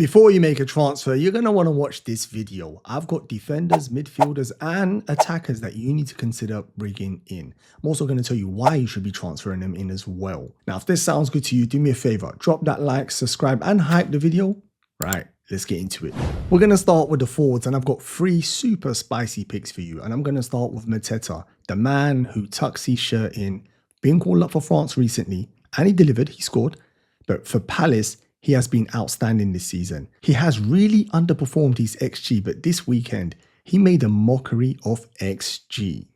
Before you make a transfer, you're going to want to watch this video. I've got defenders, midfielders, and attackers that you need to consider bringing in. I'm also going to tell you why you should be transferring them in as well. Now, if this sounds good to you, do me a favor, drop that like, subscribe, and hype the video. Right, let's get into it. We're going to start with the forwards, and I've got 3 super spicy picks for you. And I'm going to start with Mateta, the man who tucks his shirt in, been called up for France recently, and he delivered, he scored. But for Palace, he has been outstanding this season. He has really underperformed his XG, but this weekend, he made a mockery of XG.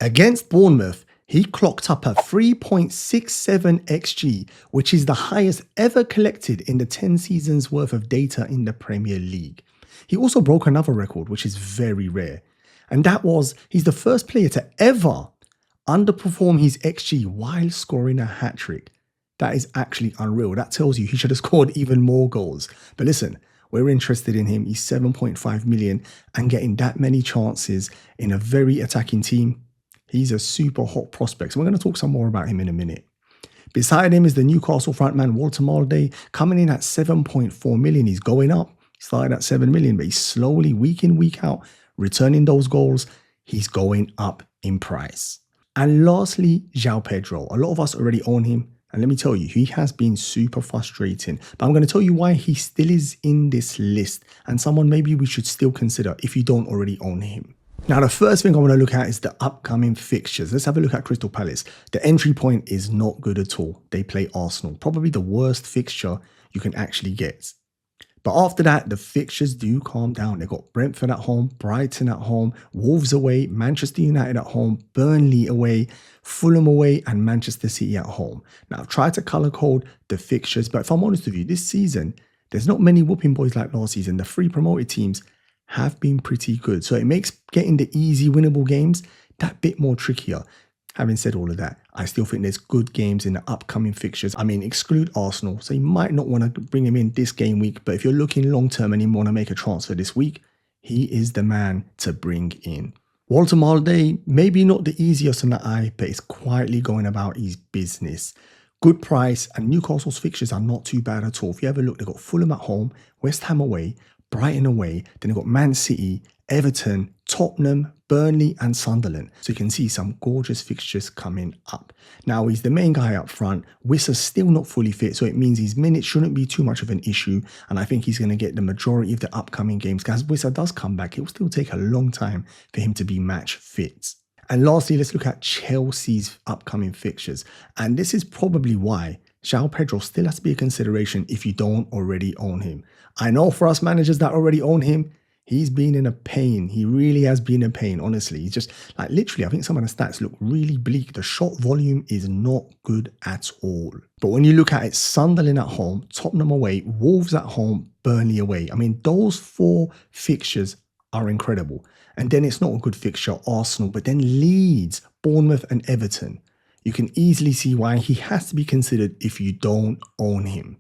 Against Bournemouth, he clocked up a 3.67 XG, which is the highest ever collected in the 10 seasons worth of data in the Premier League. He also broke another record, which is very rare. And that was, he's the first player to ever underperform his XG while scoring a hat-trick. That is actually unreal. That tells you he should have scored even more goals. But listen, we're interested in him. He's 7.5 million and getting that many chances in a very attacking team. He's a super hot prospect. So we're going to talk some more about him in a minute. Beside him is the Newcastle frontman Walter Malday, coming in at 7.4 million. He's going up. He started at 7 million, but he's slowly, week in, week out, returning those goals. He's going up in price. And lastly, João Pedro. A lot of us already own him. And let me tell you, he has been super frustrating. But I'm going to tell you why he still is in this list and someone maybe we should still consider if you don't already own him. Now, the first thing I want to look at is the upcoming fixtures. Let's have a look at Crystal Palace. The entry point is not good at all. They play Arsenal, probably the worst fixture you can actually get. But after that, the fixtures do calm down. They've got Brentford at home, Brighton at home, Wolves away, Manchester United at home, Burnley away, Fulham away, and Manchester City at home. Now, I've tried to color code the fixtures, but if I'm honest with you, this season, there's not many whooping boys like last season. The 3 promoted teams have been pretty good. So it makes getting the easy winnable games that bit more trickier. Having said all of that, I still think there's good games in the upcoming fixtures. I mean, exclude Arsenal, so you might not want to bring him in this game week, but if you're looking long term and you want to make a transfer this week, he is the man to bring in. Walter Malday, maybe not the easiest on the eye, but is quietly going about his business. Good price, and Newcastle's fixtures are not too bad at all. If you ever look, they've got Fulham at home, West Ham away, Brighton away, then they've got Man City, Everton, Tottenham, Burnley and Sunderland. So you can see some gorgeous fixtures coming up. Now, he's the main guy up front. Wissa's still not fully fit, so it means his minutes shouldn't be too much of an issue. And I think he's going to get the majority of the upcoming games. Because Wissa does come back, it will still take a long time for him to be match fit. And lastly, let's look at Chelsea's upcoming fixtures. And this is probably why João Pedro still has to be a consideration if you don't already own him. I know for us managers that already own him, he's been in a pain. He really has been a pain, honestly. He's just, like, literally, I think some of the stats look really bleak. The shot volume is not good at all. But when you look at it, Sunderland at home, Tottenham away, Wolves at home, Burnley away. I mean, those 4 fixtures are incredible. And then it's not a good fixture, Arsenal, but then Leeds, Bournemouth and Everton. You can easily see why he has to be considered if you don't own him.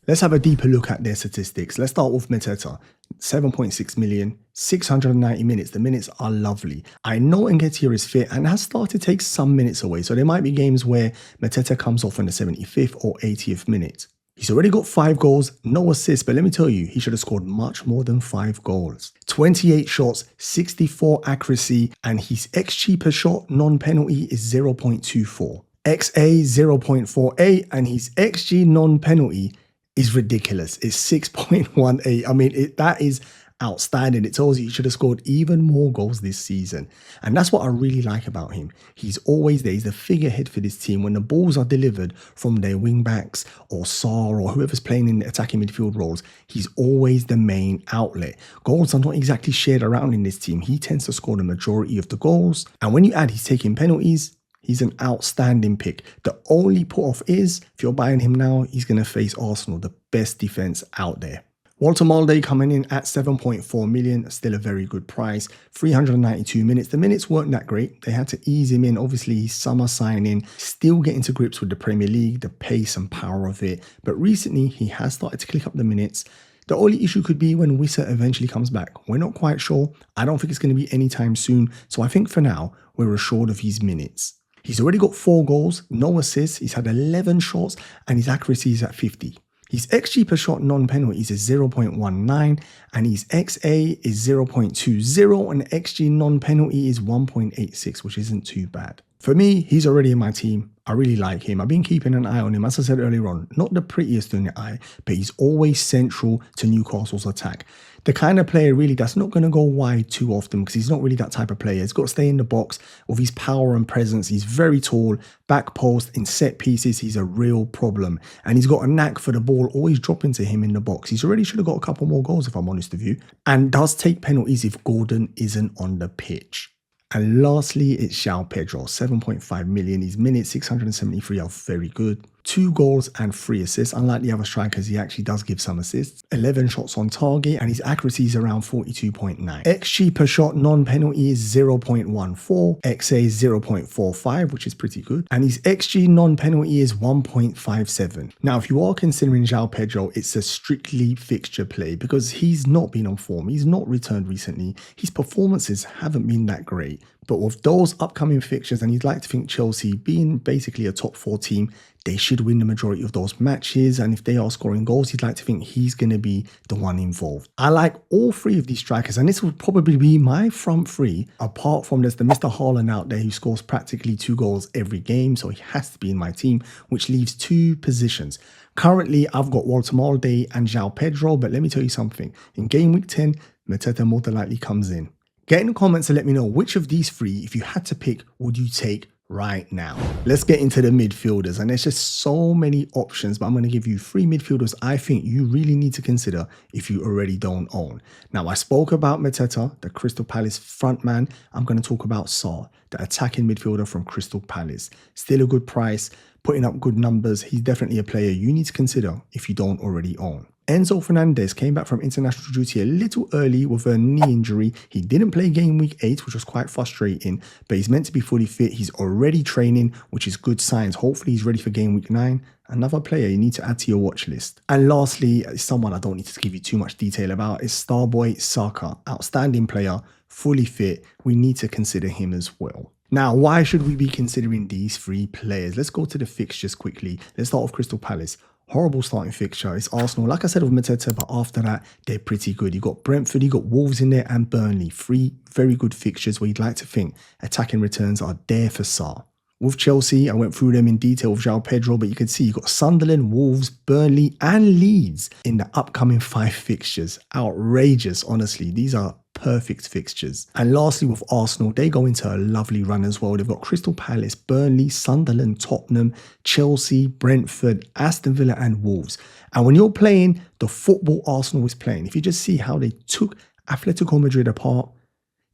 Let's have a deeper look at their statistics. Let's start with Mateta. 7.6 million, 690 minutes. The minutes are lovely. I know Nketiah is fit and has started to take some minutes away. So there might be games where Mateta comes off in the 75th or 80th minute. He's already got 5 goals, no assists, but let me tell you, he should have scored much more than 5 goals. 28 shots, 64 accuracy, and his XG per shot non-penalty is 0.24. XA 0.48, and his XG non-penalty is ridiculous. It's 6.18. I mean, that is outstanding. It tells you he should have scored even more goals this season. And that's what I really like about him. He's always there. He's the figurehead for this team. When the balls are delivered from their wing backs or Sarr or whoever's playing in the attacking midfield roles, he's always the main outlet. Goals are not exactly shared around in this team. He tends to score the majority of the goals. And when you add he's taking penalties, he's an outstanding pick. The only put-off is, if you're buying him now, he's going to face Arsenal, the best defense out there. Walter Malday coming in at 7.4 million, still a very good price. 392 minutes. The minutes weren't that great. They had to ease him in. Obviously, summer signing, still getting to grips with the Premier League, the pace and power of it. But recently, he has started to click up the minutes. The only issue could be when Wissa eventually comes back. We're not quite sure. I don't think it's going to be anytime soon. So I think for now, we're assured of his minutes. He's already got 4 goals, no assists. He's had 11 shots and his accuracy is at 50. His XG per shot non-penalties is 0.19 and his XA is 0.20 and XG non-penalty is 1.86, which isn't too bad. For me, he's already in my team. I really like him. I've been keeping an eye on him. As I said earlier on, not the prettiest in the eye, but he's always central to Newcastle's attack. The kind of player really that's not going to go wide too often because he's not really that type of player. He's got to stay in the box with his power and presence. He's very tall, back post, in set pieces. He's a real problem. And he's got a knack for the ball always dropping to him in the box. He's already should have got a couple more goals if I'm honest with you. And does take penalties if Gordon isn't on the pitch. And lastly, it's João Pedro, 7.5 million. His minutes, 673 are very good. 2 goals and 3 assists. Unlike the other strikers, he actually does give some assists. 11 shots on target and his accuracy is around 42.9. XG per shot non-penalty is 0.14. XA is 0.45, which is pretty good. And his XG non-penalty is 1.57. Now, if you are considering João Pedro, it's a strictly fixture play because he's not been on form. He's not returned recently. His performances haven't been that great. But with those upcoming fixtures, and you'd like to think Chelsea being basically a top 4 team, they should win the majority of those matches. And if they are scoring goals, you'd like to think he's going to be the one involved. I like all 3 of these strikers, and this would probably be my front 3, apart from there's the Mr. Haaland out there who scores practically 2 goals every game. So he has to be in my team, which leaves 2 positions. Currently, I've got Walter Molde and João Pedro, but let me tell you something. In game week 10, Mateta more than likely comes in. Get in the comments and let me know which of these 3, if you had to pick, would you take right now. Let's get into the midfielders, and there's just so many options, but I'm going to give you 3 midfielders I think you really need to consider if you already don't own. Now, I spoke about Mateta, the Crystal Palace frontman. I'm going to talk about Sarr, the attacking midfielder from Crystal Palace. Still a good price, putting up good numbers. He's definitely a player you need to consider if you don't already own. Enzo Fernandez came back from international duty a little early with a knee injury. He didn't play game week 8, which was quite frustrating, but he's meant to be fully fit. He's already training, which is good signs. Hopefully he's ready for game week 9. Another player you need to add to your watch list. And lastly, someone I don't need to give you too much detail about is Starboy Saka. Outstanding player, fully fit. We need to consider him as well. Now, why should we be considering these 3 players? Let's go to the fixtures quickly. Let's start with Crystal Palace. Horrible starting fixture. It's Arsenal, like I said, with Mateta, but after that, they're pretty good. You got Brentford, you got Wolves in there, and Burnley. 3 very good fixtures where you'd like to think attacking returns are there for Sarr. With Chelsea, I went through them in detail with João Pedro, but you can see you got Sunderland, Wolves, Burnley, and Leeds in the upcoming 5 fixtures. Outrageous, honestly. These are perfect fixtures. And lastly, with Arsenal, they go into a lovely run as well. They've got Crystal Palace, Burnley, Sunderland, Tottenham, Chelsea, Brentford, Aston Villa, and Wolves. And when you're playing the football Arsenal is playing, if you just see how they took Atletico Madrid apart,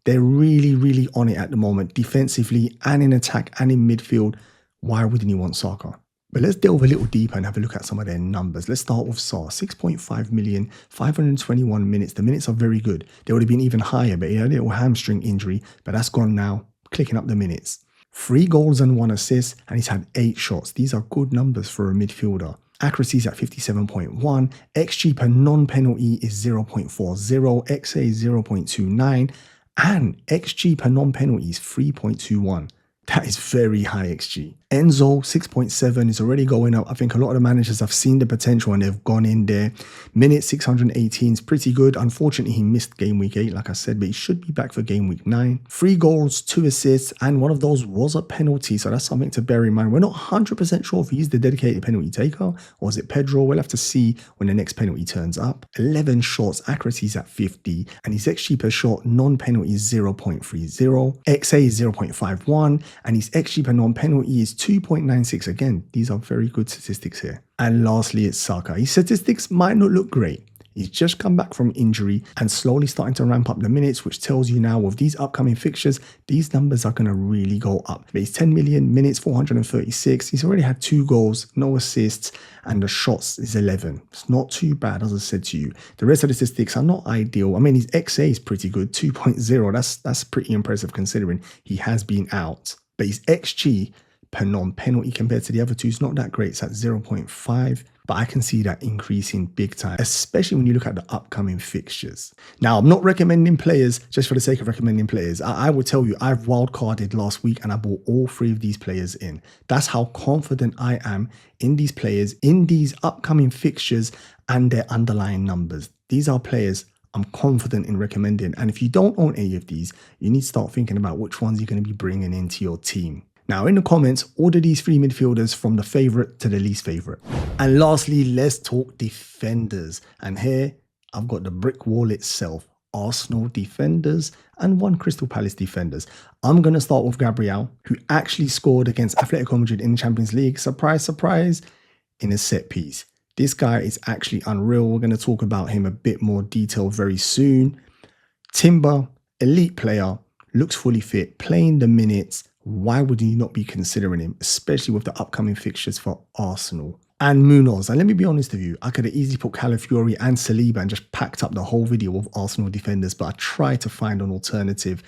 they're really, really on it at the moment, defensively and in attack and in midfield. Why wouldn't you want Saka? But let's delve a little deeper and have a look at some of their numbers. Let's start with Sarr, 6.5 million, 521 minutes. The minutes are very good. They would have been even higher, but he had a little hamstring injury, but that's gone now. Clicking up the minutes. 3 goals and 1 assist, and he's had 8 shots. These are good numbers for a midfielder. Accuracy is at 57.1. XG per non-penalty is 0.40. XA is 0.29. And XG per non-penalty is 3.21. That is very high XG. Enzo, 6.7 is already going up. I think a lot of the managers have seen the potential and they've gone in there. Minutes 618 is pretty good. Unfortunately, he missed game week 8, like I said, but he should be back for game week 9. 3 goals, 2 assists, and one of those was a penalty. So that's something to bear in mind. We're not 100% sure if he's the dedicated penalty taker or is it Pedro. We'll have to see when the next penalty turns up. 11 shots, accuracy is at 50, and his XG per shot, non-penalty is 0.30. XA is 0.51, and his XG per non-penalty is 2.96. Again, these are very good statistics here. And lastly, it's Saka. His statistics might not look great. He's just come back from injury and slowly starting to ramp up the minutes, which tells you now with these upcoming fixtures, these numbers are going to really go up. But he's 10 million minutes, 436. He's already had 2 goals, no assists, and the shots is 11. It's not too bad, as I said to you. The rest of the statistics are not ideal. I mean, his XA is pretty good, 2.0. That's pretty impressive considering he has been out. But his XG per non-penalty compared to the other 2 is not that great. It's at 0.5. but I can see that increasing big time, especially when you look at the upcoming fixtures. Now, I'm not recommending players just for the sake of recommending players. I will tell you, I've wildcarded last week and I bought all 3 of these players in. That's how confident I am in these players, in these upcoming fixtures and their underlying numbers. These are players I'm confident in recommending. And if you don't own any of these, you need to start thinking about which ones you're going to be bringing into your team. Now, in the comments, order these 3 midfielders from the favourite to the least favourite. And lastly, let's talk defenders. And here, I've got the brick wall itself. Arsenal defenders and 1 Crystal Palace defenders. I'm going to start with Gabriel, who actually scored against Atletico Madrid in the Champions League. Surprise, surprise, in a set piece. This guy is actually unreal. We're going to talk about him a bit more detail very soon. Timber, elite player, looks fully fit, playing the minutes. Why would you not be considering him, especially with the upcoming fixtures for Arsenal? And Munoz. And let me be honest with you, I could have easily put Calafiori and Saliba and just packed up the whole video of Arsenal defenders, but I tried to find an alternative.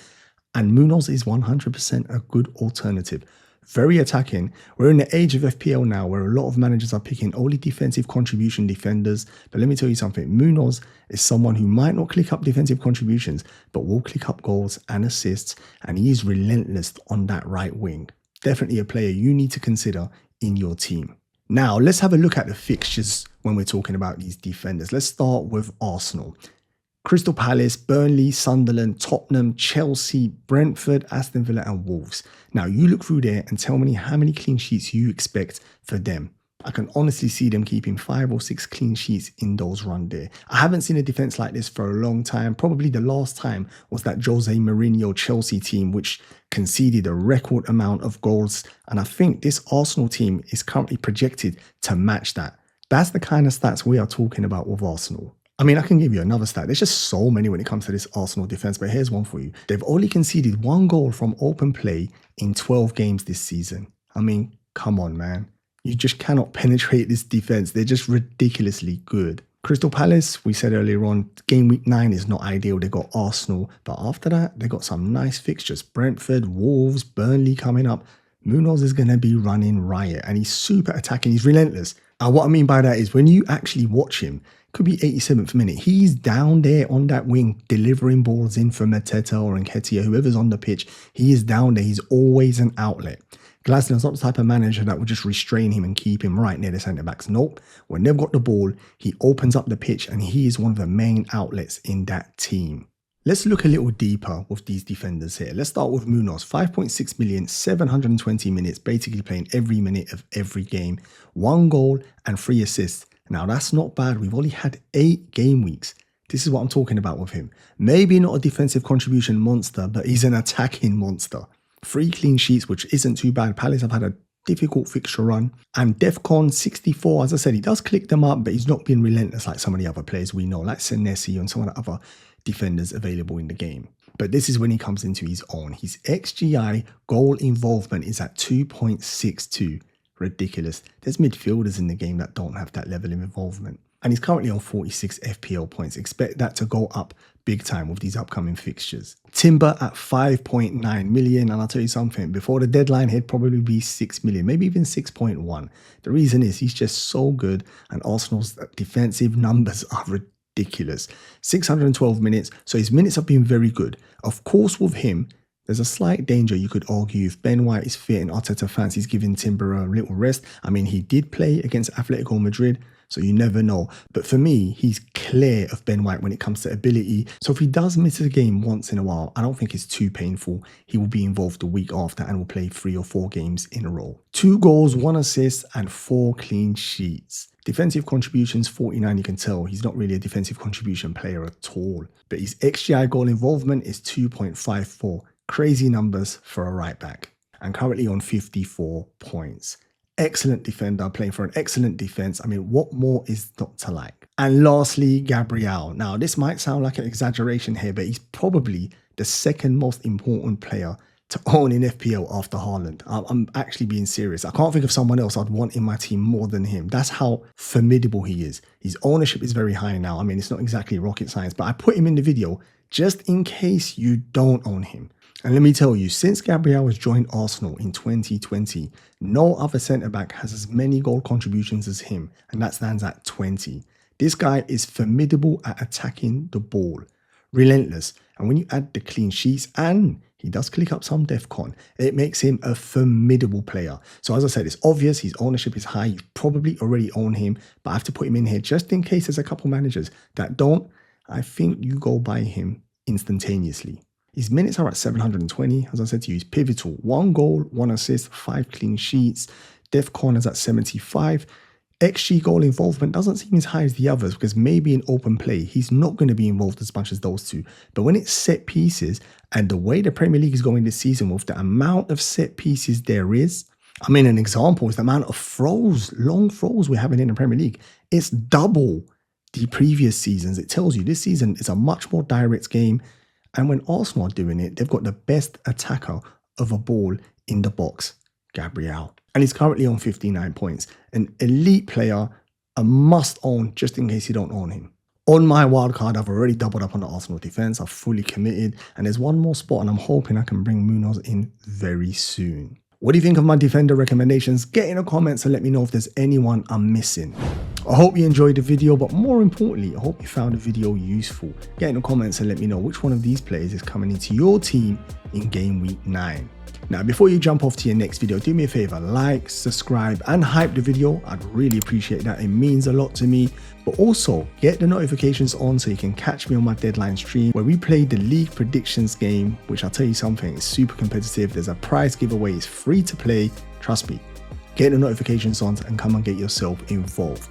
And Munoz is 100% a good alternative. Very attacking. We're in the age of FPL now where a lot of managers are picking only defensive contribution defenders. But let me tell you something. Munoz is someone who might not click up defensive contributions, but will click up goals and assists. And he is relentless on that right wing. Definitely a player you need to consider in your team. Now, let's have a look at the fixtures when we're talking about these defenders. Let's start with Arsenal. Crystal Palace, Burnley, Sunderland, Tottenham, Chelsea, Brentford, Aston Villa and Wolves. Now, you look through there and tell me how many clean sheets you expect for them. I can honestly see them keeping 5 or 6 clean sheets in those run there. I haven't seen a defense like this for a long time. Probably the last time was that Jose Mourinho Chelsea team, which conceded a record amount of goals. And I think this Arsenal team is currently projected to match that. That's the kind of stats we are talking about with Arsenal. I mean, I can give you another stat. There's just so many when it comes to this Arsenal defense, but here's one for you. They've only conceded 1 goal from open play in 12 games this season. I mean, come on, man. You just cannot penetrate this defense. They're just ridiculously good. Crystal Palace, we said earlier on, game week 9 is not ideal. They got Arsenal, but after that, they got some nice fixtures. Brentford, Wolves, Burnley coming up. Munoz is going to be running riot, and he's super attacking. He's relentless. And what I mean by that is when you actually watch him, could be 87th minute, he's down there on that wing delivering balls in for Mateta or Nketiah, whoever's on the pitch. He is down there. He's always an outlet. Glasner's not the type of manager that would just restrain him and keep him right near the centre-backs. Nope. When they've got the ball, he opens up the pitch and he is one of the main outlets in that team. Let's look a little deeper with these defenders here. Let's start with Munoz. 5.6 million, 720 minutes, basically playing every minute of every game. 1 goal and 3 assists. Now, that's not bad. We've only had 8 game weeks. This is what I'm talking about with him. Maybe not a defensive contribution monster, but he's an attacking monster. 3 clean sheets, which isn't too bad. Palace have had a difficult fixture run. And DEFCON 64, as I said, he does click them up, but he's not been relentless like some of the other players we know, like Senesi and some of the other defenders available in the game. But this is when he comes into his own. His XGI goal involvement is at 2.62. Ridiculous. There's midfielders in the game that don't have that level of involvement. And he's currently on 46 FPL points. Expect that to go up big time with these upcoming fixtures. Timber at 5.9 million. And I'll tell you something, before the deadline, he'd probably be 6 million, maybe even 6.1. The reason is he's just so good and Arsenal's defensive numbers are ridiculous. 612 minutes. So his minutes have been very good. Of course, with him, there's a slight danger, you could argue, if Ben White is fit and Arteta fancies giving Timber a little rest. I mean, he did play against Atletico Madrid, so you never know. But for me, he's clear of Ben White when it comes to ability. So if he does miss a game once in a while, I don't think it's too painful. He will be involved the week after and will play 3 or 4 games in a row. 2 goals, 1 assist and 4 clean sheets. Defensive contributions, 49, you can tell he's not really a defensive contribution player at all. But his XGI goal involvement is 2.54. Crazy numbers for a right back. And currently on 54 points. Excellent defender, playing for an excellent defense. I mean, what more is not to like? And lastly, Gabriel. Now, this might sound like an exaggeration here, but he's probably the 2nd most important player to own in FPL after Haaland. I'm actually being serious. I can't think of someone else I'd want in my team more than him. That's how formidable he is. His ownership is very high now. I mean, it's not exactly rocket science, but I put him in the video just in case you don't own him. And let me tell you, since Gabriel has joined Arsenal in 2020, no other centre-back has as many goal contributions as him, and that stands at 20. This guy is formidable at attacking the ball, relentless, and when you add the clean sheets and he does click up some DEFCON, it makes him a formidable player. So as I said, it's obvious his ownership is high. You probably already own him, but I have to put him in here just in case there's a couple managers that don't. I think you go buy him instantaneously. His minutes are at 720. As I said to you, he's pivotal. 1 goal, 1 assist, 5 clean sheets. DEFCON is at 75. XG goal involvement doesn't seem as high as the others because maybe in open play, he's not going to be involved as much as those two. But when it's set pieces and the way the Premier League is going this season with the amount of set pieces there is, I mean, an example is the amount of throws, long throws we're having in the Premier League. It's double the previous seasons. It tells you this season is a much more direct game. And when Arsenal are doing it, they've got the best attacker of a ball in the box, Gabriel. And he's currently on 59 points. An elite player, a must own just in case you don't own him. On my wildcard, I've already doubled up on the Arsenal defense. I've fully committed. And there's one more spot and I'm hoping I can bring Munoz in very soon. What do you think of my defender recommendations? Get in the comments and let me know if there's anyone I'm missing. I hope you enjoyed the video, but more importantly, I hope you found the video useful. Get in the comments and let me know which one of these players is coming into your team in game week 9. Now, before you jump off to your next video, do me a favor, like, subscribe, and hype the video. I'd really appreciate that. It means a lot to me. But also, get the notifications on so you can catch me on my deadline stream where we play the league predictions game, which I'll tell you something, is super competitive. There's a prize giveaway. It's free to play. Trust me. Get the notifications on and come and get yourself involved.